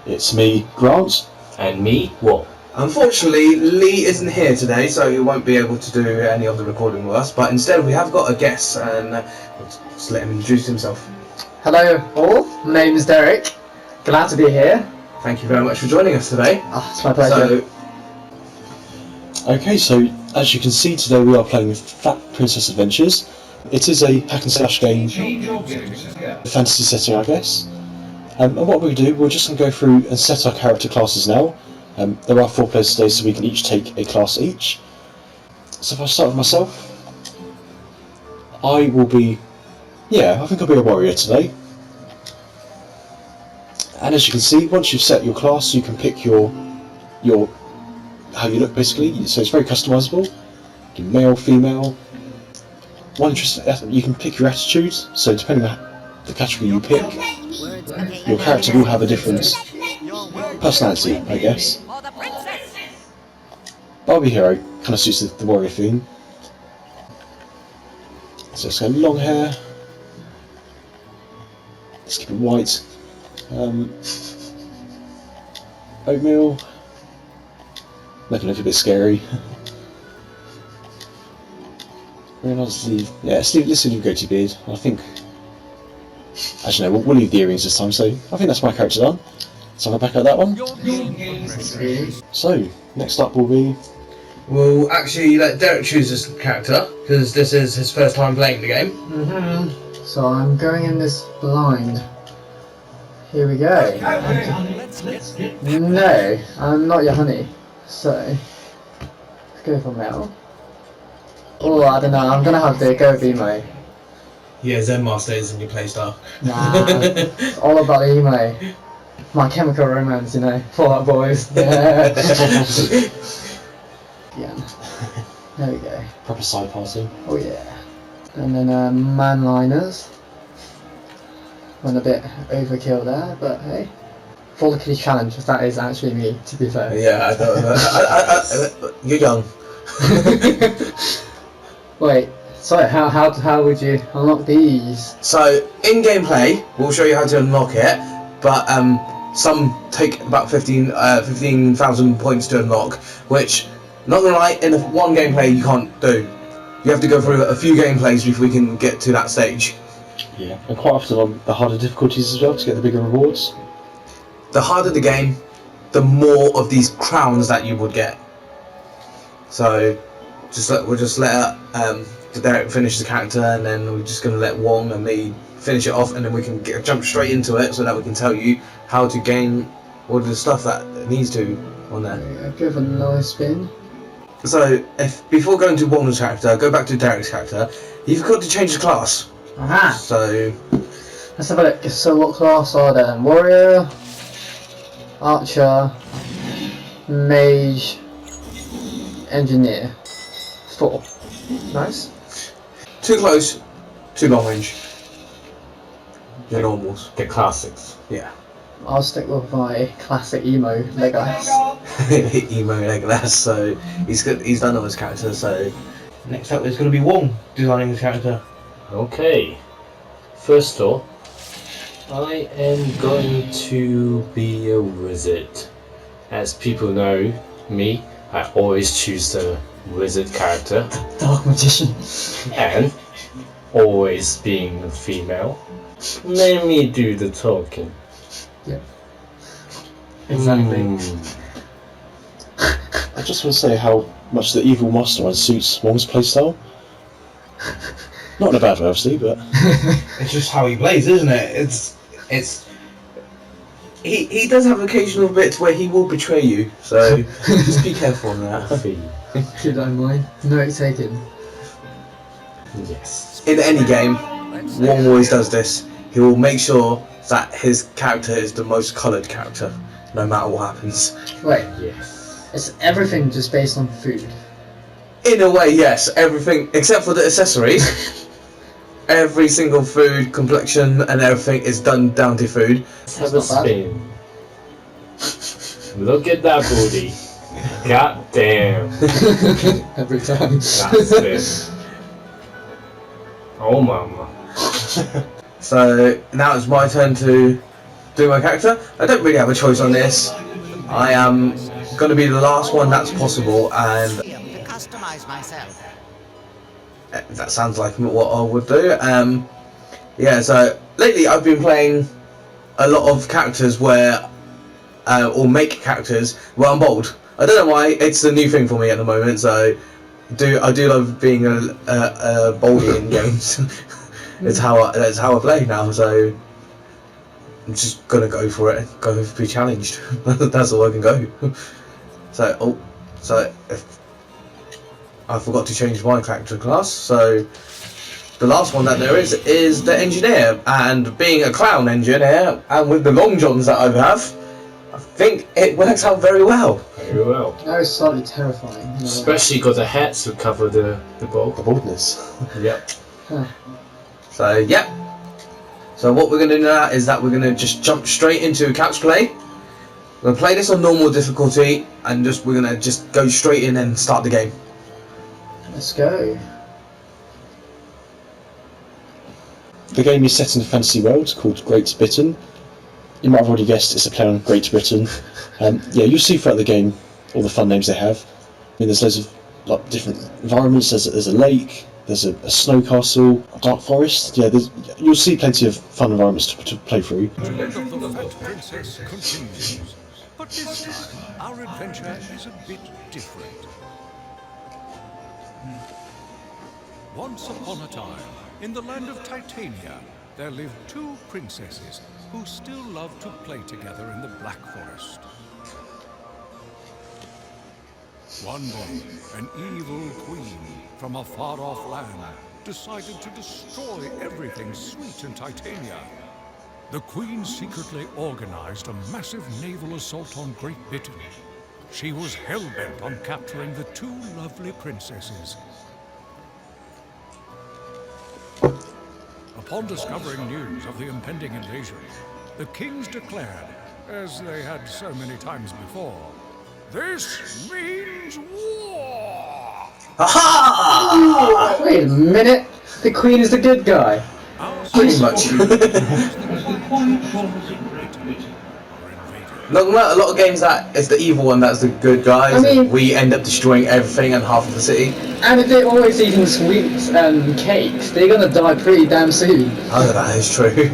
It's me, Grant. And me, Wong. Unfortunately, Lee isn't here today, so he won't be able to do any of the recording with us, but instead we have got a guest, and let's let him introduce himself. Hello all, my name is Derek. Glad to be here. Thank you very much for joining us today. Oh, it's my pleasure. Okay, so as you can see today we are playing Fat Princess Adventures. It is a hack and slash game, fantasy setting I guess. And what we're going to do, we're just going to go through and set our character classes now. There are 4 players today, so we can each take a class each. So if I start with myself, I will be, I think I'll be a warrior today. And as you can see, once you've set your class, you can pick your how you look basically. So it's very customizable. You can male, female. One interesting, you can pick your attitude. So depending on the category you pick, your character will have a different personality, I guess. Barbie hero kind of suits the warrior theme. So let's go long hair. Let's keep it white. Oatmeal. Make it look a bit scary. Let's leave goatee beard. I think. Actually, no, we'll leave the earrings this time. So I think that's my character done. So I'll back out that one. So next up will be. We'll actually let Derek choose this character because this is his first time playing the game. So I'm going in this blind. Here we go. No, I'm not your honey. So let's go for male. Oh, I don't know. I'm gonna have to go with emo. Yeah, Zen Master is in your playstyle. Nah, it's all about emo. My Chemical Romance, for our boys. Yeah. Yeah. There we go. Proper side party. Oh yeah. And then man-liners. Went a bit overkill there, but hey. For the kids challenge, that is actually me, to be fair. Yeah, I don't know. You're young. Wait, so how would you unlock these? So in gameplay, we'll show you how to unlock it, but some take about 15,000 points to unlock, which, not gonna lie, in one gameplay you can't do. You have to go through a few gameplays before we can get to that stage. Yeah, and quite often on the harder difficulties as well to get the bigger rewards. The harder the game, the more of these crowns that you would get. So we'll just let Derek finish the character, and then we're just gonna let Wong and me finish it off, and then we can jump straight into it so that we can tell you how to gain all the stuff that it needs to on there. Give a nice spin. So before going to Wong's character, go back to Derek's character. You've got to change the class. Aha! So let's have a look. So what class are there? Warrior, Archer, Mage, Engineer. 4. Nice. too close, too long range. Your normals. The classics. Yeah. I'll stick with my classic emo Legolas. Emo Legolas. So he's done all his characters. So next up is going to be Wong designing his character. Okay. First off, I am going to be a wizard. As people know me, I always choose the wizard character. Dark Magician. And always being a female. Let me do the talking. Yeah. Exactly. I just want to say how much the evil mastermind suits Wong's playstyle. Not in a bad way, obviously, but It's just how he plays, isn't it? He does have occasional bits where he will betray you, so just be careful on that. If you don't mind. Note taken. Yes. In any game, Wong always does this. He will make sure that his character is the most coloured character, no matter what happens. Wait, Yes. is everything just based on food? In a way, yes, everything except for the accessories. Every single food, complexion, and everything is done down to food. Let's have a spin. Look at that booty. God damn. Every time. That's it. Oh mama. So now it's my turn to do my character. I don't really have a choice on this. I am going to be the last one that's possible, and To customize myself. that sounds like what I would do. Yeah, so lately I've been playing a lot of characters where, or make characters where I'm bold. I don't know why, it's the new thing for me at the moment, so I do love being a boldy in games. That's how I play now, so I'm just gonna go for it, go be challenged. That's all I can go. So, if I forgot to change my character class, so the last one that there is the engineer, and being a clown engineer, and with the long johns that I have, I think it works out very well. Very well. That was slightly terrifying. Especially got the hats to cover the bald. The baldness. Yep. Huh. So, yeah. So what we're going to do now is that we're going to just jump straight into couch play. We're going to play this on normal difficulty, and we're going to just go straight in and start the game. Let's go. The game is set in a fantasy world called Great Bitten. You might have already guessed it's a play on Great Britain. Yeah, you'll see throughout the game all the fun names they have. I mean, there's loads of like different environments. There's a lake, there's a snow castle, a dark forest. Yeah, you'll see plenty of fun environments to play through. The Fat Princess continues, but this time our adventure is a bit different. Once upon a time, in the land of Titania, there lived two princesses who still loved to play together in the Black Forest. One day, an evil queen from a far-off land decided to destroy everything sweet in Titania. The queen secretly organized a massive naval assault on Great Bitten. She was hell-bent on capturing the two lovely princesses. Upon discovering news of the impending invasion, the kings declared, as they had so many times before, "This means war!" Aha! Wait a minute. The Queen is the good guy. Pretty much. Look, a lot of games that it's the evil one that's the good guys. I mean- we end up destroying everything and half of the city. And if they're always eating sweets and cakes, they're gonna die pretty damn soon. Oh, that is true.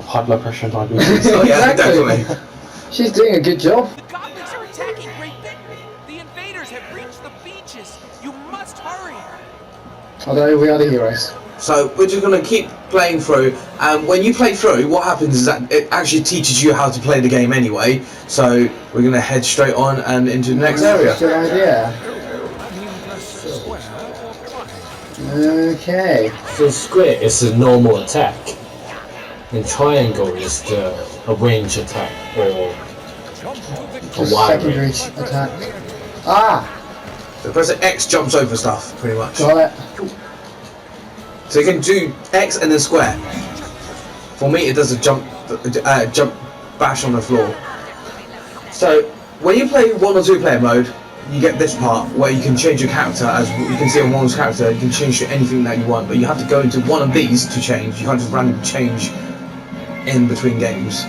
High blood pressure and diabetes. Oh yeah, Exactly. definitely. She's doing a good job. The goblins are attacking Great Bitten. The invaders have reached the beaches. You must hurry. Although we are the heroes. So we're just gonna keep playing through, and when you play through, what happens is that it actually teaches you how to play the game anyway. So we're gonna head straight on and into the next area. Good idea. Okay. So square is a normal attack, and triangle is a range attack or a Just wide secondary range. attack. Ah! So press X jumps over stuff, pretty much. Got it. So you can do X and then square. For me, it does a jump bash on the floor. So when you play 1 or 2 player mode, you get this part where you can change your character. As you can see on Wong's character, you can change to anything that you want, but you have to go into one of these to change. You can't just randomly change in between games.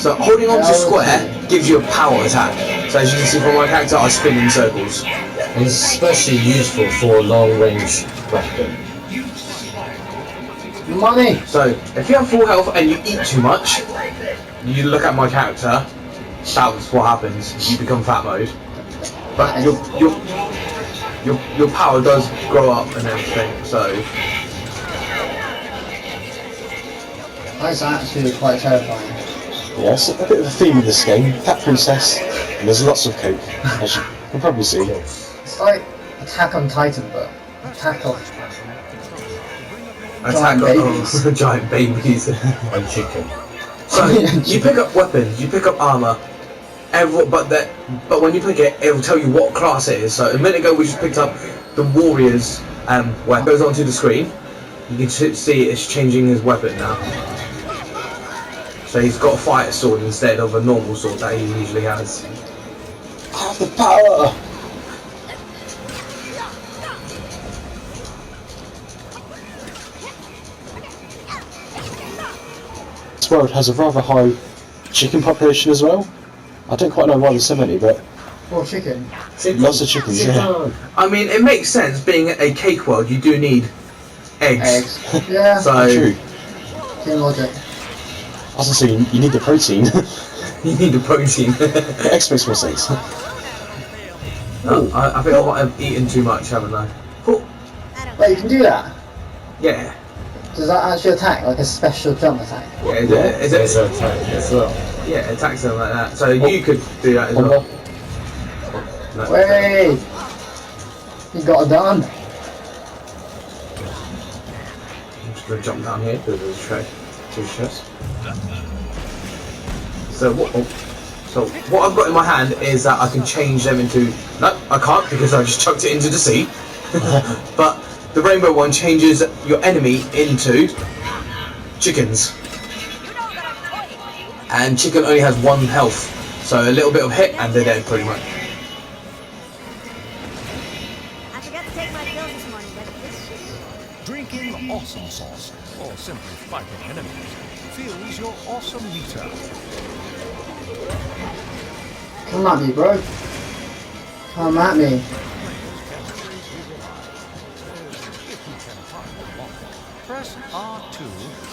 So holding on to square gives you a power attack. So as you can see from my character, I spin in circles. And it's especially useful for a long range weapon. Money! So if you have full health and you eat too much, you look at my character, that's what happens. You become fat mode. But your power does grow up and everything, so That's actually quite terrifying. Yeah, it's a bit of a theme in this game. Fat Princess, and there's lots of coke, as you can probably see. It's like Attack on Titan, but attack of attack babies. giant babies. And chicken. So you pick up weapons, you pick up armor, but when you pick it, it will tell you what class it is. So a minute ago we just picked up the warrior's weapon. It goes onto the screen. You can see it's changing his weapon now. So he's got a fighter sword instead of a normal sword that he usually has. I have the power! this world has a rather high chicken population as well. I don't quite know why there's so many, but Or chicken. lots of chickens. Yeah. I mean, it makes sense. Being a cake world, you do need eggs. Yeah. So True. Same logic. I was gonna say you need the protein. you need the protein. But eggs makes more sense. Oh, I think I might have eaten too much, haven't I? Oh, Wait, you can do that? yeah. Does that actually attack? Like a special jump attack? Yeah, is There's it, a attack as well. yeah, it attacks them like that. So you could do that as One well. more. No. Wait! You got it done. I'm just going to jump down here because there's a tray. Two chests. So what I've got in my hand is that I can change them into... No, I can't because I just chucked it into the sea. But the rainbow one changes your enemy into chickens. And chicken only has 1 health. So a little bit of hit and they're dead pretty much. I forgot to take my pills this morning, but this should... Drinking awesome sauce, or simply fighting enemies, fills your awesome meter. Come at me, bro. Come at me. If you can find one, press R2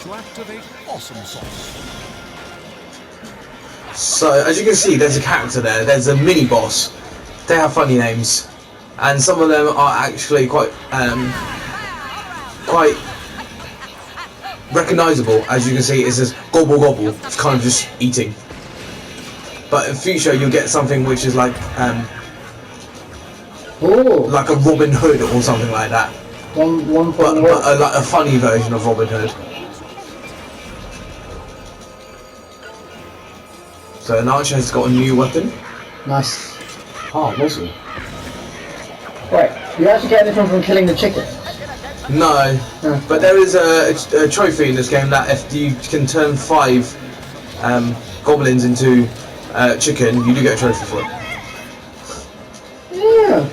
to activate awesome sauce. So as you can see, there's a character there. There's a mini boss. They have funny names, and some of them are actually quite recognisable. As you can see, it says gobble gobble. It's kind of just eating. But in future, you'll get something which is like Oh! a Robin Hood or something like that. One But point one. like a funny version of Robin Hood. So an archer has got a new weapon. Nice. Oh, amazing. Wait, you actually get anything from killing the chicken? No, No. but there is a trophy in this game that if you can turn 5 goblins into chicken, you do get a trophy for it. Yeah.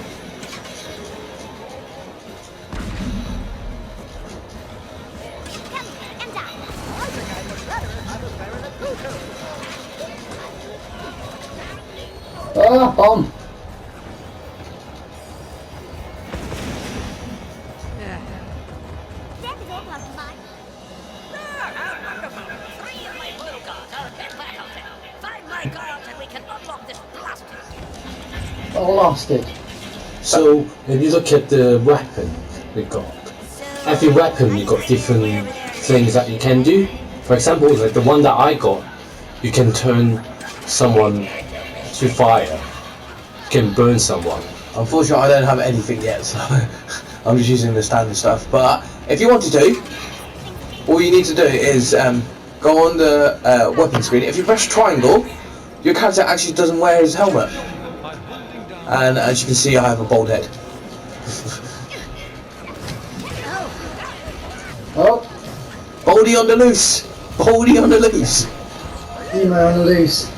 Ah, bomb. Oh, lost it. So if you look at the weapon we got, every weapon you got different things that you can do. For example, like the one that I got, you can turn someone to fire. You can burn someone. Unfortunately, I don't have anything yet, so I'm just using the standard stuff. But if you wanted to, all you need to do is go on the weapon screen. If you press triangle, your character actually doesn't wear his helmet. And as you can see, I have a bald head. Oh, Baldy on the loose! Baldy on the loose! emo on the loose.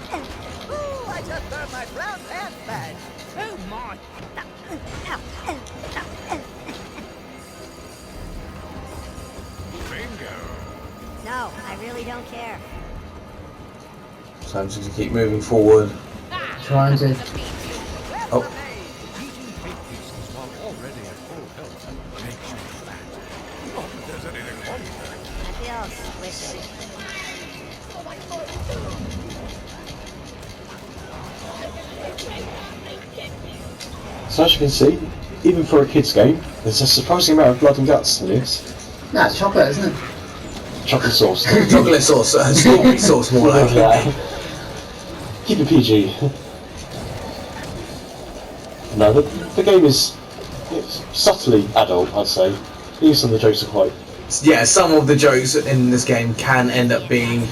I just burned my brown pants badge. Oh my! No, I really don't care. So I'm just going to keep moving forward. Trying to. Oh, Eating cake pieces while already at full health makes you fat. Not that there's anything wrong with that. I feel squishy. So as you can see, even for a kids game, there's a surprising amount of blood and guts in this. Nah, it's chocolate, isn't it? Chocolate sauce. chocolate sauce, strawberry sauce more like. Keep it PG. No, the game is it's subtly adult, I'd say. Even some of the jokes are quite... Yeah, some of the jokes in this game can end up being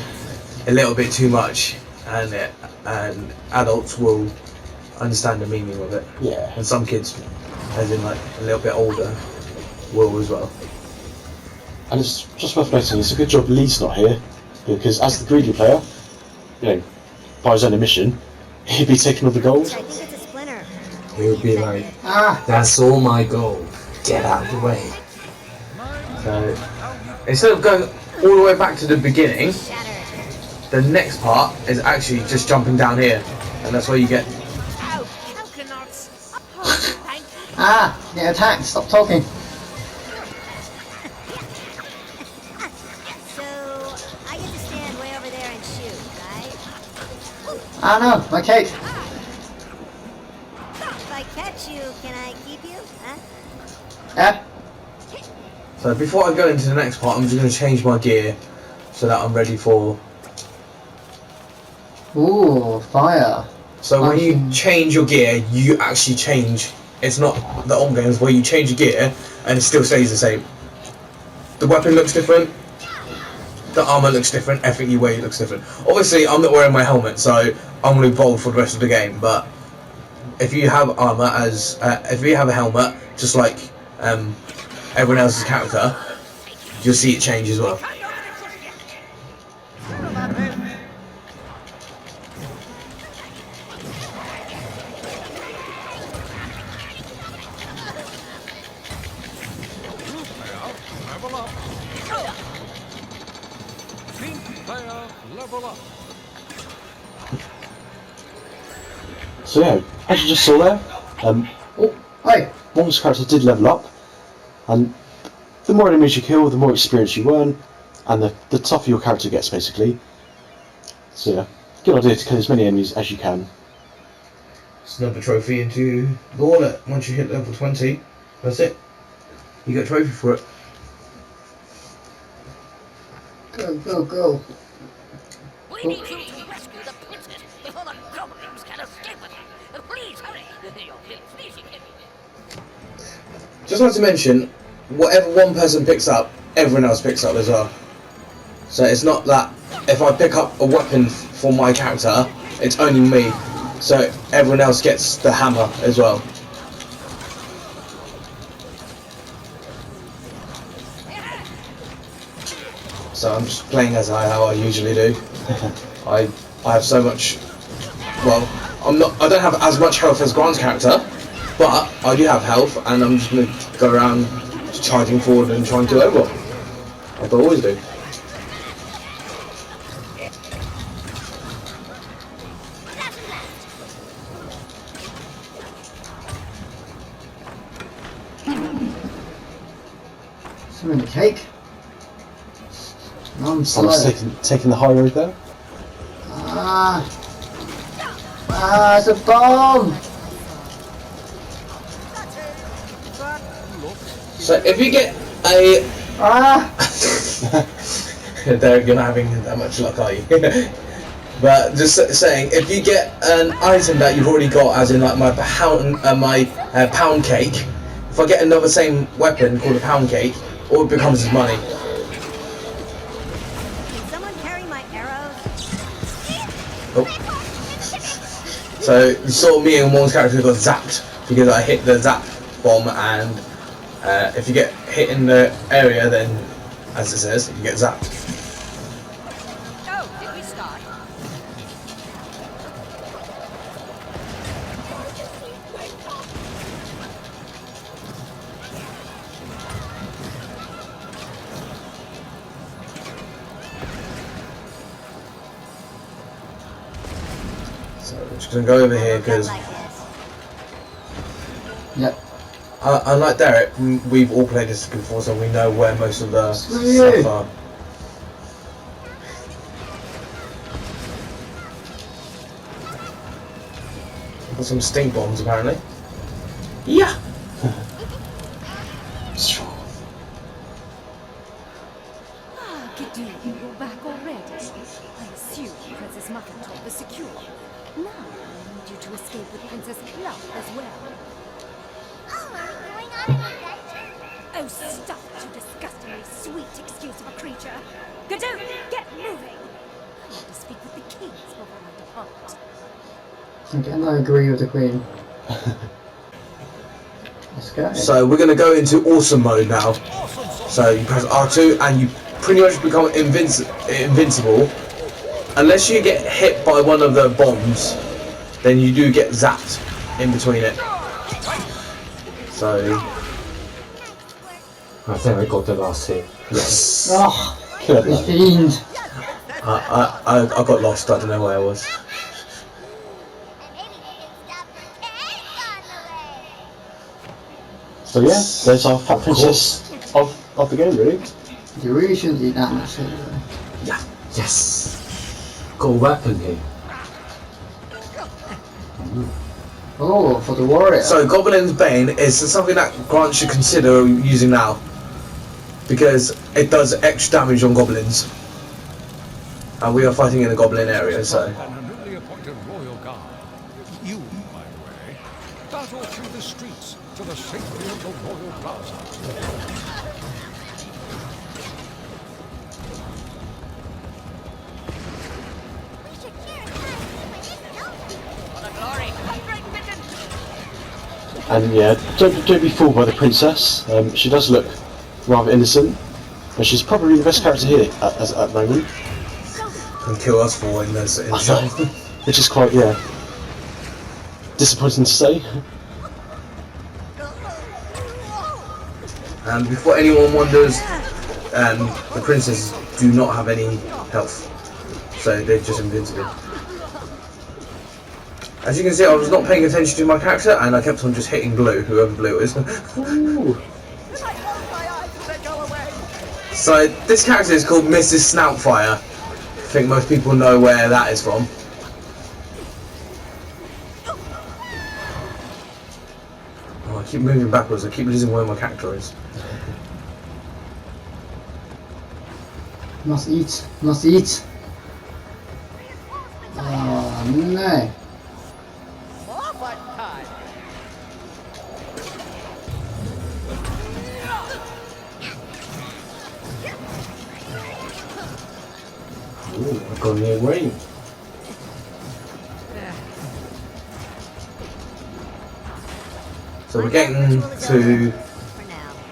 a little bit too much, and adults will understand the meaning of it. Yeah. And some kids, as in like a little bit older, will as well. And it's just worth noting, it's a good job Lee's not here, because as the greedy player, you know, by his own admission, he'd be taking all the gold. I think it's a splinter. You'll be like, Ah, that's all my gold. get out of the way. So instead of going all the way back to the beginning, the next part is actually just jumping down here, and that's where you get. Ow, coconuts. Oh, thank you. Ah, get attacked. Stop talking. So, I get to stand way over there and shoot, right? Ah no, my cake. If I catch you, can I keep you? Huh? Yeah. So before I go into the next part, I'm just going to change my gear so that I'm ready for. Ooh, fire. So when you change your gear, you actually change. It's not the old games where you change your gear and it still stays the same. The weapon looks different. The armor looks different. Everything you wear looks different. Obviously, I'm not wearing my helmet, so I'm going to be bold for the rest of the game. But if you have armor if you have a helmet, just like everyone else's character, you'll see it change as well. Level up. Pink player, level up. So yeah, as you just saw there, Oh, hey. Wong's character did level up, and the more enemies you kill, the more experience you earn, and the tougher your character gets, basically. So yeah, good idea to kill as many enemies as you can. Snub a trophy into the wallet. Once you hit level 20, that's it. You get a trophy for it. Go, go, go. We need you to rescue the princess before the goblins can escape with her. Please hurry. You're pleasing him. Just like to mention, whatever one person picks up, everyone else picks up as well. So it's not that if I pick up a weapon for my character, it's only me. So everyone else gets the hammer as well. So I'm just playing as how I usually do. I have so much. Well, I don't have as much health as Grant's character, but I do have health, and I'm just gonna go around charging forward and trying to kill everyone, like I always do. Some in the cake. No, I'm slow. Someone's taking the high road there. Ah, it's a bomb. So if you get a Ah, Derek, you're not having that much luck, are you? But just saying, if you get an item that you've already got, as in like my pound cake, if I get another same weapon called a pound cake, all it becomes is money. Can someone carry my arrows? Oh. So you saw me and Wong's character got zapped because I hit the zap bomb, and if you get hit in the area, then as it says, you get zapped. Oh, did we start? So we're just gonna go over here because, Like this. yep. unlike Derek, we've all played this before, so we know where most of the Yeah. stuff are. Got some stink bombs apparently. Yeah. Ah, Gidoo, you're back already. I assume Princess Muffintop is secure. Now I need you to escape with Princess Plum as well. Oh, are we going on an adventure? Oh, stop it, you disgustingly sweet excuse of a creature. Gidoo, get moving. I want to speak with the kings before I depart. Again, I agree with the Queen. Let's go. So we're gonna go into awesome mode now. So you press R2 and you pretty much become invincible. Unless you get hit by one of the bombs, then you do get zapped in between it. So I think I got the last hit. Yes. Oh, Killed the that. fiend. I got lost. I don't know where I was. So yeah, there's our Fat Princess of the game, really. You really shouldn't eat that much food, though. Yeah. Yes! Got a weapon here. Oh, for the warrior. So Goblin's Bane is something that Grant should consider using now, because it does extra damage on goblins, and we are fighting in a goblin area. So And a newly appointed royal guard. You, by the way, battle through the streets to the safety of the royal plaza. And yeah, don't be fooled by the princess. She does look rather innocent, and she's probably the best character here at the moment. and kill us for in this in I know, which is quite disappointing to say. And before anyone wonders, the princesses do not have any health, so they're just invincible. As you can see, I was not paying attention to my character, and I kept on just hitting blue, whoever blue is. So this character is called Mrs. Snoutfire. I think most people know where that is from. Oh, I keep moving backwards. I keep losing where my character is. Must eat. Must eat. Oh, no. Ooh, I've got near range. So we're getting to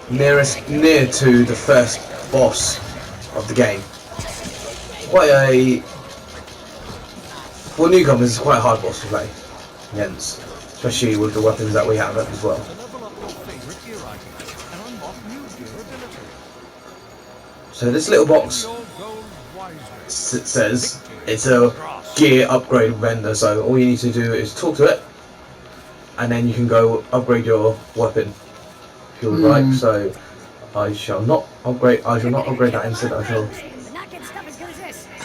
near to the first boss of the game. For newcomers, it's quite a hard boss to play against, especially with the weapons that we have as well. So this little box says it's a gear upgrade vendor, so all you need to do is talk to it, and then you can go upgrade your weapon if you would like. So I shall not upgrade that instead.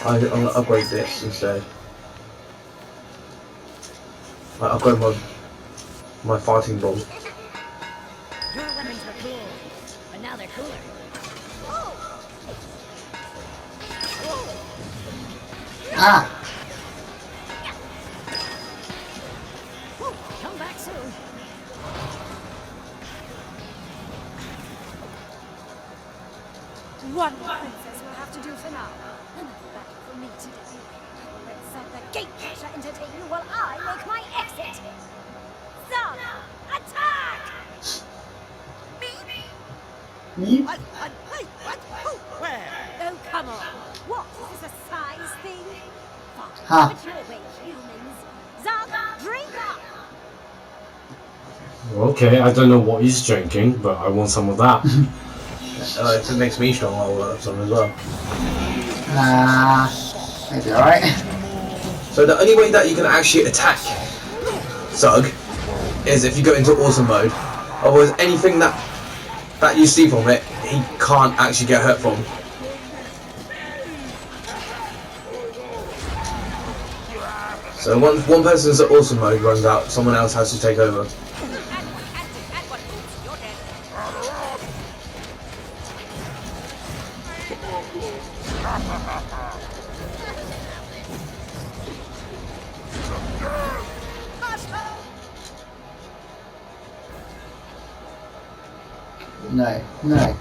I'll upgrade this instead. I upgrade my fighting bomb. Your weapons were cool, but now they're cooler. Ah! Come back soon. One princess will have to do for now. Another battle for me today. Let's have the gatekeeper entertain you while I make my exit. Zug, attack! Me? What? Wait, what? Who? Where? Oh, come on. What? Is this a size thing? Fine. Ha. Have it your way, humans. Zug, drink up! Okay, I don't know what he's drinking, but I want some of that. It makes me strong. I'll have some as well. Maybe alright. So the only way that you can actually attack Zug is if you go into awesome mode. Otherwise, anything that you see from it, he can't actually get hurt from. So once one person's at awesome mode runs out, someone else has to take over. No.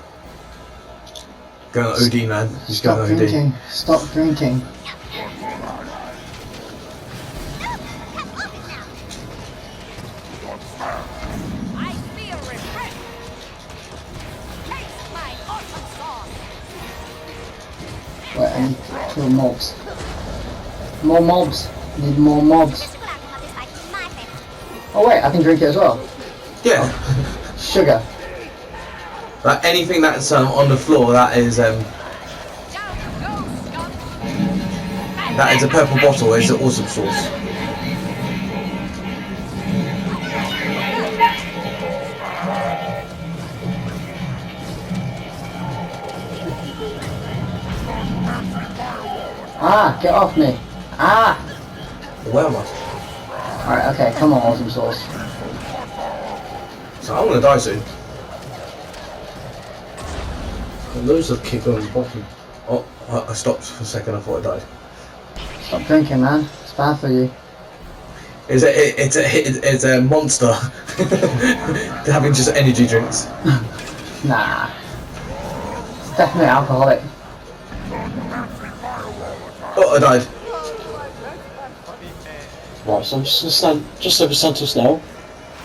Going OD, man. He's Stop going OD. drinking. Stop drinking. I feel refreshed. Taste my awesome sauce. Wait, I need to kill mobs. More mobs. Need more mobs. Oh wait, I can drink it as well. Yeah. Sugar. Like anything that's on the floor, that is a purple bottle. Is an awesome sauce. Ah, get off me. Ah! Where am I? Alright, okay, come on, awesome sauce. So I'm gonna die soon. Loads of kick on the bottom. Oh, I stopped for a second. I thought I died. Stop drinking, man. It's bad for you. It's a monster. Having just energy drinks. Nah. It's definitely alcoholic. Oh, I died. Right, so I'm just going to stand just over Santos now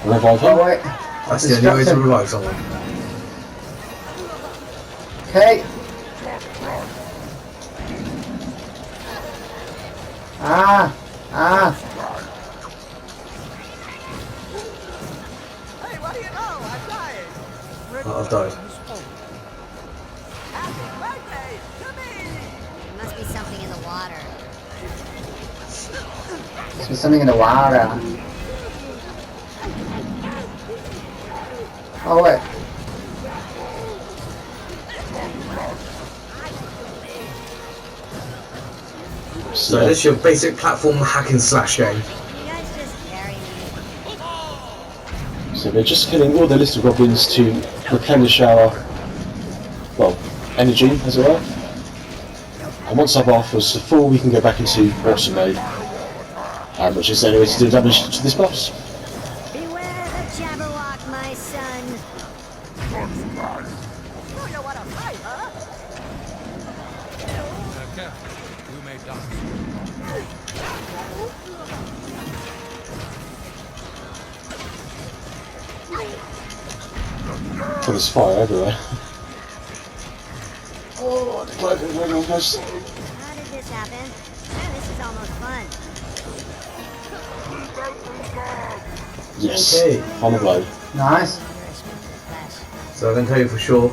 and revive him. Oh, wait. That's the only way to revive someone. Okay. Ah! Ah! Hey, what do you know? I'm dying. Oh, I've died. Happy birthday to me! There must be something in the water. There's something in the water. Oh, wait. So this is your basic platform hack and slash game. You guys just carry me. So we're just killing all the little goblins to replenish our, well, energy, as it were. And once our bar fills to full, we can go back into awesome mode, which is the only way to do damage to this boss. Beware the Jabberwock, my son. Oh, you want to fight, huh? Careful, you may die. Oh, there's fire everywhere. Oh, the cloak is almost. How did this happen? Man, this is almost fun. Yes, Okay. final blow. Nice. So I can tell you for sure,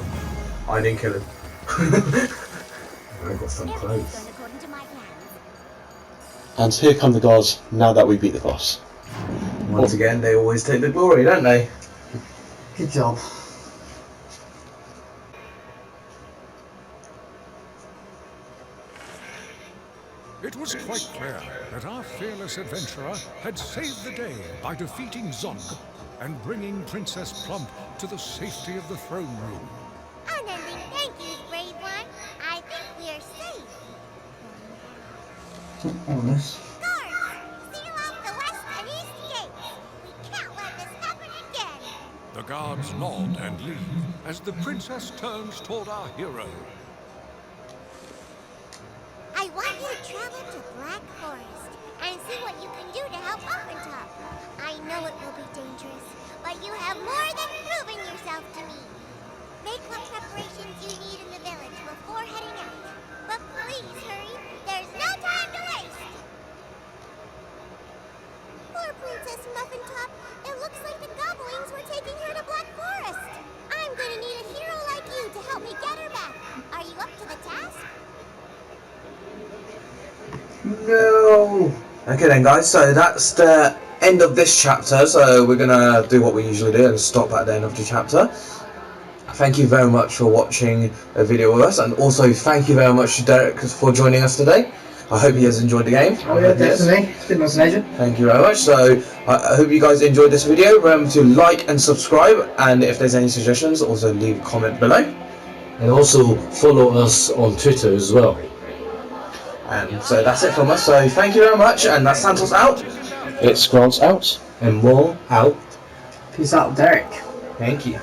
I didn't kill him. I got some clothes. According to my plans. And here come the guards now that we beat the boss. Once again, they always take the glory, don't they? Good job. It was quite clear that our fearless adventurer had saved the day by defeating Zonk and bringing Princess Plump to the safety of the throne room. Unending thank yous, brave one. I think we are safe. Honest. Guards, seal off the west and east gates. We can't let this happen again. The guards nod and leave as the princess turns toward our hero. I want you to travel to Black Forest and see what you can do to help Offentop. I know it will be dangerous, but you have more than proven yourself to me. Make what preparations you need in the village before heading out. But please hurry, there's no time to waste. Poor Princess Muffintop, it looks like the Gobblings were taking her to Black Forest. I'm gonna need a hero like you to help me get her back. Are you up to the task? No! Okay then guys, so that's the end of this chapter, so we're gonna do what we usually do and stop at the end of the chapter. Thank you very much for watching a video with us, and also thank you very much to Derek for joining us today. I hope he has enjoyed the game. Oh yeah, definitely. It's been nice, Agent. Thank you very much. So I hope you guys enjoyed this video. Remember to like and subscribe, and if there's any suggestions, also leave a comment below. And also follow us on Twitter as well. And so that's it from us. So thank you very much, and that's Santos out. It's Grant out. And more out. Peace out, Derek. Thank you.